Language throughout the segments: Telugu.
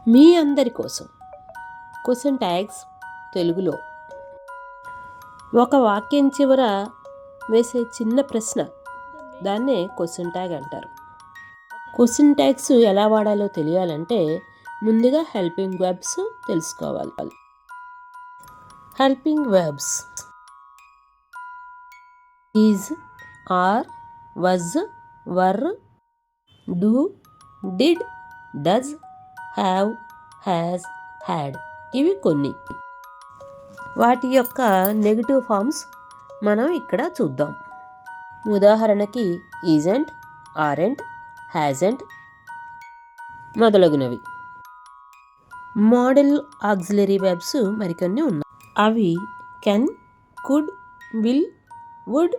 మీ అందరి కోసం క్వశ్చన్ ట్యాగ్స్ తెలుగులో. ఒక వాక్యం చివర వేసే చిన్న ప్రశ్న, దాన్నే క్వశ్చన్ ట్యాగ్ అంటారు. క్వశ్చన్ ట్యాగ్స్ ఎలా వాడాలో తెలియాలంటే ముందుగా హెల్పింగ్ వర్బ్స్ తెలుసుకోవాలి. Helping verbs: is, are, was, were, do, did, does, have, has, had. ఇవి కొన్ని. వాటి యొక్క నెగిటివ్ ఫామ్స్ మనం ఇక్కడ చూద్దాం. ఉదాహరణకి ఈజెంట్, ఆరెంట్, హ్యాజెంట్ మొదలగునవి. మోడల్ ఆక్సిలరీ వెర్బ్స్ మరికొన్ని ఉన్నాయి. అవి కెన్, కుడ్, విల్, వుడ్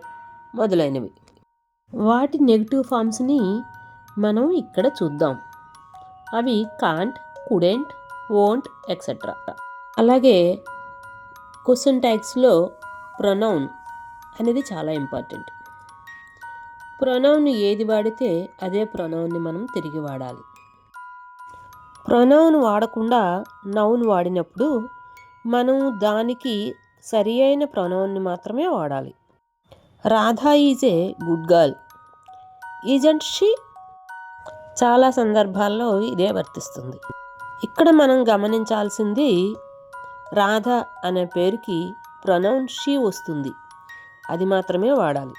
మొదలైనవి. వాటి నెగిటివ్ ఫామ్స్ని మనం ఇక్కడ చూద్దాం. అవి కాంట్, కుడెంట్, వోంట్ ఎక్సెట్రా. అలాగే క్వశ్చన్ ట్యాగ్స్లో ప్రొనౌన్ అనేది చాలా ఇంపార్టెంట్. ప్రొనౌన్ ఏది వాడితే అదే ప్రొనౌన్ని మనం తిరిగి వాడాలి. ప్రొనౌన్ వాడకుండా నౌన్ వాడినప్పుడు మనం దానికి సరి అయిన ప్రొనౌన్ని మాత్రమే వాడాలి. Radha is a good girl. Isn't she? చాలా సందర్భాల్లో ఇదే వర్తిస్తుంది. ఇక్కడ మనం గమనించాల్సింది, రాధ అనే పేరుకి ప్రొనౌన్ షీ వస్తుంది, అది మాత్రమే వాడాలి.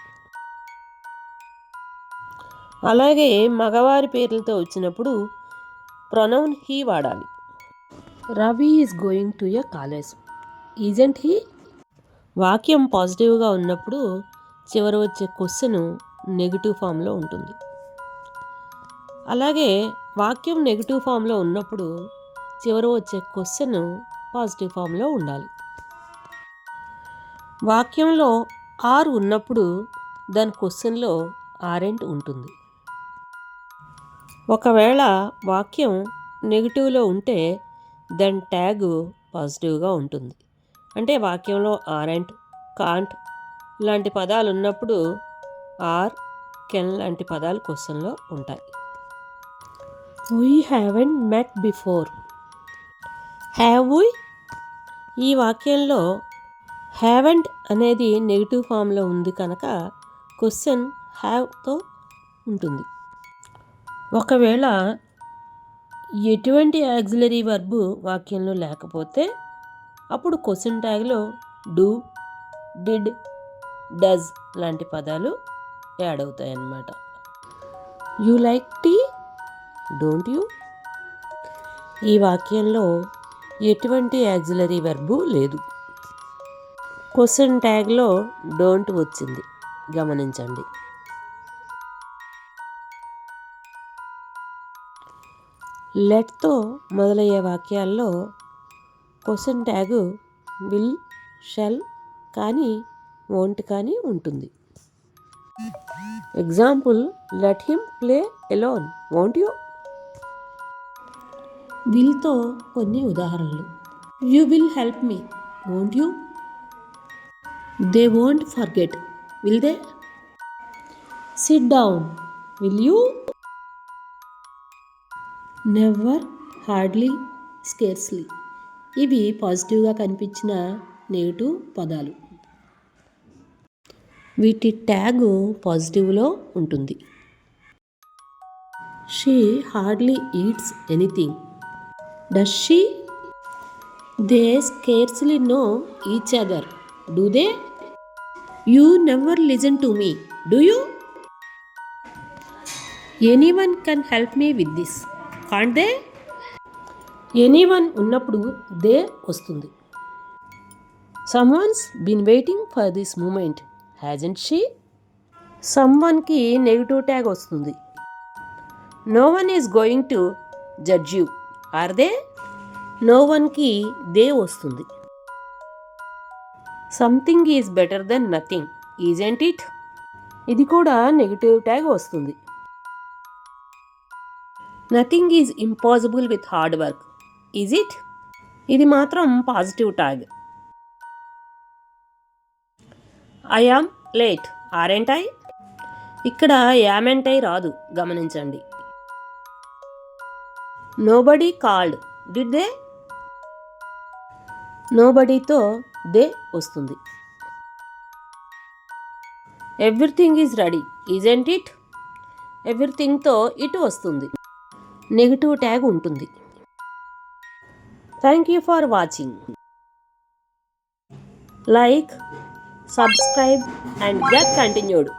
అలాగే మగవారి పేర్లతో వచ్చినప్పుడు ప్రొనౌన్ హీ వాడాలి. Ravi is going to a college. Isn't he? వాక్యం పాజిటివ్గా ఉన్నప్పుడు చివర వచ్చే క్వశ్చన్ నెగిటివ్ ఫామ్లో ఉంటుంది. అలాగే వాక్యం నెగిటివ్ ఫామ్లో ఉన్నప్పుడు చివర వచ్చే క్వశ్చన్ పాజిటివ్ ఫామ్లో ఉండాలి. వాక్యంలో ఆర్ ఉన్నప్పుడు దాని క్వశ్చన్లో ఆరెంట్ ఉంటుంది. ఒకవేళ వాక్యం నెగిటివ్లో ఉంటే దాని ట్యాగ్ పాజిటివ్గా ఉంటుంది. అంటే వాక్యంలో ఆరెంట్, కాంట్ లాంటి పదాలు ఉన్నప్పుడు ఆర్, కెన్ లాంటి పదాలు క్వశ్చన్లో ఉంటాయి. We haven't met before. Have we? ఈ వాక్యంలో హ్యావెంట్ అనేది నెగిటివ్ ఫామ్లో ఉంది కనుక క్వశ్చన్ హ్యావ్తో ఉంటుంది. ఒకవేళ ఎటువంటి ఆక్సిలరీ వర్బ్ వాక్యంలో లేకపోతే అప్పుడు క్వశ్చన్ ట్యాగ్లో డూ, డిడ్, డజ్ లాంటి పదాలు యాడ్ అవుతాయి అన్నమాట. You like tea? Don't you? ఈ వాక్యంలో ఎటువంటి ఆక్సిలరీ వర్బ్ లేదు. క్వశ్చన్ ట్యాగ్లో డోంట్ వచ్చింది, గమనించండి. లెట్తో మొదలయ్యే వాక్యాల్లో క్వశ్చన్ ట్యాగ్ విల్, షెల్ కానీ వోంట్ కానీ ఉంటుంది. Example, let him play alone, won't you? విల్తో కొన్ని ఉదాహరణలు: you will help me, won't you? They won't forget, will they? Sit down, will you? Never, hardly, scarcely. ఇవి పాజిటివ్గా కనిపించిన నెగిటివ్ పదాలు. వీటి ట్యాగ్ పాజిటివ్లో ఉంటుంది. She hardly eats anything. Does she? They scarcely know each other, do they? You never listen to me, do you? Anyone can help me with this, can't they? Anyone ఉన్నప్పుడు దే వస్తుంది. Someone's been waiting for this moment, hasn't she? సమ్వన్కి నెగిటివ్ ట్యాగ్ వస్తుంది. No one is going to judge you, ఆర్ దే? నో వన్కి దే వస్తుంది. Something is better than nothing, isn't it? ఇది కూడా నెగిటివ్ ట్యాగ్ వస్తుంది. Nothing is impossible with hard work, is it? ఇది మాత్రం positive tag. I am late, aren't I? ఇక్కడ యామెంట్ ఐ రాదు, గమనించండి. Nobody called, did they? నోబడీతో దే వస్తుంది. Everything is ready, isn't it? ఎవ్రీథింగ్తో ఇటు వస్తుంది. నెగిటివ్ ట్యాగ్ ఉంటుంది. Thank you for watching. Like, subscribe and get continued.